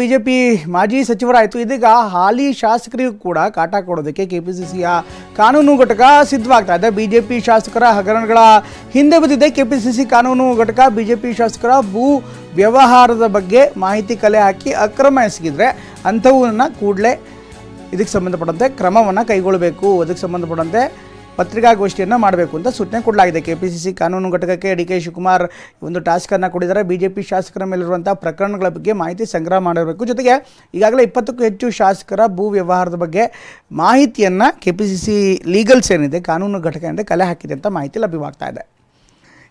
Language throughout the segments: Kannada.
ಬಿಜೆಪಿ ಮಾಜಿ ಸಚಿವರಾಯಿತು. ಇದೀಗ ಹಾಲಿ ಶಾಸಕರಿಗೂ ಕೂಡ ಕಾಟ ಕೊಡೋದಕ್ಕೆ ಕೆಪಿಸಿಸಿಯ ಕಾನೂನು ಘಟಕ ಸಿದ್ಧವಾಗ್ತಾ ಇದೆ. ಬಿಜೆಪಿ ಶಾಸಕರ ಹಗರಣಗಳ ಹಿಂದೆ ಬಿದ್ದಿದೆ ಕೆಪಿಸಿಸಿ ಕಾನೂನು ಘಟಕ. ಬಿಜೆಪಿ ಶಾಸಕರ ಭೂ ವ್ಯವಹಾರದ ಬಗ್ಗೆ ಮಾಹಿತಿ ಕಲೆ ಹಾಕಿ ಅಕ್ರಮ ಎಸಗಿದ್ರೆ ಅಂಥವನ್ನ ಕೂಡಲೇ ಇದಕ್ಕೆ ಸಂಬಂಧಪಟ್ಟಂತೆ ಕ್ರಮವನ್ನು ಕೈಗೊಳ್ಳಬೇಕು, ಅದಕ್ಕೆ ಸಂಬಂಧಪಟ್ಟಂತೆ ಪತ್ರಿಕಾಗೋಷ್ಠಿಯನ್ನು ಮಾಡಬೇಕು ಅಂತ ಸೂಚನೆ ಕೊಡಲಾಗಿದೆ. ಕೆಪಿಸಿಸಿ ಕಾನೂನು ಘಟಕಕ್ಕೆ ಡಿ ಕೆ ಶಿವಕುಮಾರ್ ಒಂದು ಟಾಸ್ಕನ್ನು ಕೊಟ್ಟಿದ್ದಾರೆ. ಬಿಜೆಪಿ ಶಾಸಕರ ಮೇಲಿರುವಂಥ ಪ್ರಕರಣಗಳ ಬಗ್ಗೆ ಮಾಹಿತಿ ಸಂಗ್ರಹ ಮಾಡಿರಬೇಕು. ಜೊತೆಗೆ ಈಗಾಗಲೇ 20ಕ್ಕೂ ಹೆಚ್ಚು ಶಾಸಕರ ಭೂ ವ್ಯವಹಾರದ ಬಗ್ಗೆ ಮಾಹಿತಿಯನ್ನು ಕೆಪಿಸಿಸಿ ಲೀಗಲ್ಸ್ ಏನಿದೆ ಕಾನೂನು ಘಟಕ ಏನಿದೆ ಕಲೆ ಹಾಕಿದೆ ಅಂತ ಮಾಹಿತಿ ಲಭ್ಯವಾಗ್ತಾ ಇದೆ.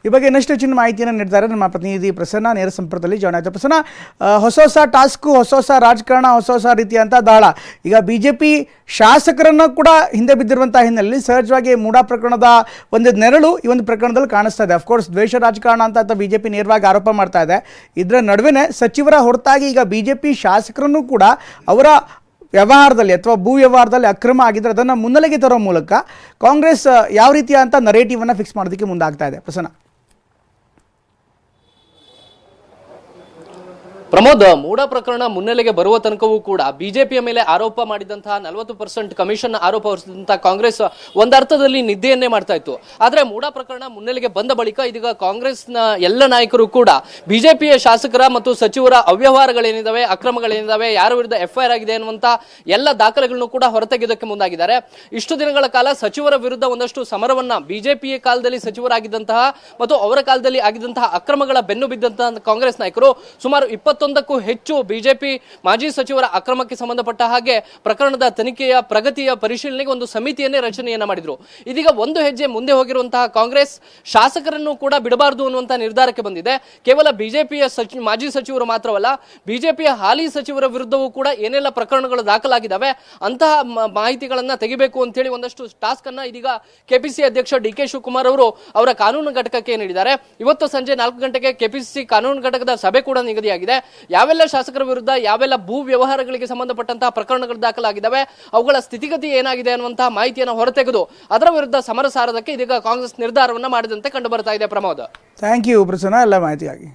ಈ ಬಗ್ಗೆ ಇನ್ನಷ್ಟು ಹೆಚ್ಚಿನ ಮಾಹಿತಿಯನ್ನು ನೀಡಿದ್ದಾರೆ ನಮ್ಮ ಪ್ರತಿನಿಧಿ ಪ್ರಸನ್ನ. ನೇರ ಸಂಪರ್ಕದಲ್ಲಿ ಜಾಯ್ನ್ ಆಯಿತು. ಪ್ರಸನ್ನ, ಹೊಸ ಟಾಸ್ಕು, ಹೊಸ ರಾಜಕಾರಣ, ಹೊಸ ರೀತಿಯಂಥ ದಾಳ. ಈಗ ಬಿಜೆಪಿ ಶಾಸಕರನ್ನು ಕೂಡ ಹಿಂದೆ ಬಿದ್ದಿರುವಂಥ ಹಿನ್ನೆಲೆಯಲ್ಲಿ ಸಹಜವಾಗಿ ಮೂಡಾ ಪ್ರಕರಣದ ಒಂದು ನೆರಳು ಈ ಒಂದು ಪ್ರಕರಣದಲ್ಲಿ ಕಾಣಿಸ್ತಾ ಇದೆ. ಅಫ್ಕೋರ್ಸ್ ದ್ವೇಷ ರಾಜಕಾರಣ ಅಂತ ಬಿಜೆಪಿ ನೇರವಾಗಿ ಆರೋಪ ಮಾಡ್ತಾ ಇದೆ. ಇದರ ನಡುವೆ ಸಚಿವರ ಹೊರತಾಗಿ ಈಗ ಬಿಜೆಪಿ ಶಾಸಕರನ್ನು ಕೂಡ ಅವರ ವ್ಯವಹಾರದಲ್ಲಿ ಅಥವಾ ಭೂ ವ್ಯವಹಾರದಲ್ಲಿ ಅಕ್ರಮ ಆಗಿದ್ದರೆ ಅದನ್ನು ಮುನ್ನೆಲೆಗೆ ತರೋ ಮೂಲಕ ಕಾಂಗ್ರೆಸ್ ಯಾವ ರೀತಿಯ ಅಂತ ನರೇಟಿವನ್ನು ಫಿಕ್ಸ್ ಮಾಡೋದಕ್ಕೆ ಮುಂದಾಗ್ತಾ ಇದೆ. ಪ್ರಸನ್ನ, ಪ್ರಮೋದ್, ಮೂಡಾ ಪ್ರಕರಣ ಮುನ್ನೆಲೆಗೆ ಬರುವ ತನಕವೂ ಕೂಡ ಬಿಜೆಪಿಯ ಮೇಲೆ ಆರೋಪ ಮಾಡಿದಂತಹ 40% ಕಮಿಷನ್ ಆರೋಪ ಹೊರಿಸಿದಂತಹ ಕಾಂಗ್ರೆಸ್ ಒಂದರ್ಥದಲ್ಲಿ ನಿದ್ದೆಯನ್ನೇ ಮಾಡ್ತಾ ಇತ್ತು. ಆದ್ರೆ ಮೂಡಾ ಪ್ರಕರಣ ಮುನ್ನೆಲೆಗೆ ಬಂದ ಬಳಿಕ ಇದೀಗ ಕಾಂಗ್ರೆಸ್ನ ಎಲ್ಲ ನಾಯಕರು ಕೂಡ ಬಿಜೆಪಿಯ ಶಾಸಕರ ಮತ್ತು ಸಚಿವರ ಅವ್ಯವಹಾರಗಳೇನಿದಾವೆ, ಅಕ್ರಮಗಳೇನಿದಾವೆ, ಯಾರ ವಿರುದ್ಧ FIR ಆಗಿದೆ ಅನ್ನುವಂತ ಎಲ್ಲ ದಾಖಲೆಗಳನ್ನು ಕೂಡ ಹೊರತೆಗೆಯೋದಕ್ಕೆ ಮುಂದಾಗಿದ್ದಾರೆ. ಇಷ್ಟು ದಿನಗಳ ಕಾಲ ಸಚಿವರ ವಿರುದ್ಧ ಒಂದಷ್ಟು ಸಮರವನ್ನ ಬಿಜೆಪಿಯ ಕಾಲದಲ್ಲಿ ಸಚಿವರಾಗಿದ್ದಂತಹ ಮತ್ತು ಅವರ ಕಾಲದಲ್ಲಿ ಆಗಿದ್ದಂತಹ ಅಕ್ರಮಗಳ ಬೆನ್ನು ಬಿದ್ದಂತಹ ಕಾಂಗ್ರೆಸ್ ನಾಯಕರು ಸುಮಾರು 21ಕ್ಕೂ ಹೆಚ್ಚು ಬಿಜೆಪಿ ಮಾಜಿ ಸಚಿವರ ಅಕ್ರಮಕ್ಕೆ ಸಂಬಂಧಪಟ್ಟ ಹಾಗೆ ಪ್ರಕರಣದ ತನಿಖೆಯ ಪ್ರಗತಿಯ ಪರಿಶೀಲನೆಗೆ ಒಂದು ಸಮಿತಿಯನ್ನೇ ರಚನೆಯನ್ನ ಮಾಡಿದ್ರು. ಇದೀಗ ಒಂದು ಹೆಜ್ಜೆ ಮುಂದೆ ಹೋಗಿರುವಂತಹ ಕಾಂಗ್ರೆಸ್ ಶಾಸಕರನ್ನು ಕೂಡ ಬಿಡಬಾರದು ಅನ್ನುವಂತಹ ನಿರ್ಧಾರಕ್ಕೆ ಬಂದಿದೆ. ಕೇವಲ ಬಿಜೆಪಿಯ ಮಾಜಿ ಸಚಿವರು ಮಾತ್ರವಲ್ಲ, ಬಿಜೆಪಿಯ ಹಾಲಿ ಸಚಿವರ ವಿರುದ್ಧವೂ ಕೂಡ ಏನೆಲ್ಲ ಪ್ರಕರಣಗಳು ದಾಖಲಾಗಿದ್ದಾವೆ ಅಂತಹ ಮಾಹಿತಿಗಳನ್ನ ತೆಗಿಬೇಕು ಅಂತ ಹೇಳಿ ಒಂದಷ್ಟು ಟಾಸ್ಕ್ ಅನ್ನ ಇದೀಗ ಕೆಪಿಸಿಸಿ ಅಧ್ಯಕ್ಷ ಡಿ ಕೆ ಶಿವಕುಮಾರ್ ಅವರು ಅವರ ಕಾನೂನು ಘಟಕಕ್ಕೆ ನೀಡಿದ್ದಾರೆ. ಇವತ್ತು ಸಂಜೆ 4 ಗಂಟೆಗೆ ಕೆಪಿಸಿಸಿ ಕಾನೂನು ಘಟಕದ ಸಭೆ ಕೂಡ ನಿಗದಿಯಾಗಿದೆ. ಯಾವೆಲ್ಲ ಶಾಸಕರ ವಿರುದ್ಧ ಯಾವೆಲ್ಲ ಭೂ ವ್ಯವಹಾರಗಳಿಗೆ ಸಂಬಂಧಪಟ್ಟಂತಹ ಪ್ರಕರಣಗಳು ದಾಖಲಾಗಿದ್ದಾವೆ, ಅವುಗಳ ಸ್ಥಿತಿಗತಿ ಏನಾಗಿದೆ ಅನ್ನುವಂತಹ ಮಾಹಿತಿಯನ್ನು ಹೊರತೆಗೆದು ಅದರ ವಿರುದ್ಧ ಸಮರ ಸಾರೋದಕ್ಕೆ ಇದೀಗ ಕಾಂಗ್ರೆಸ್ ನಿರ್ಧಾರವನ್ನ ಮಾಡಿದಂತೆ ಕಂಡು ಬರ್ತಾ ಇದೆ. ಪ್ರಮೋದ್, ಥ್ಯಾಂಕ್ ಯು ಪ್ರಸನ್ನ ಎಲ್ಲ ಮಾಹಿತಿಯಾಗಿ.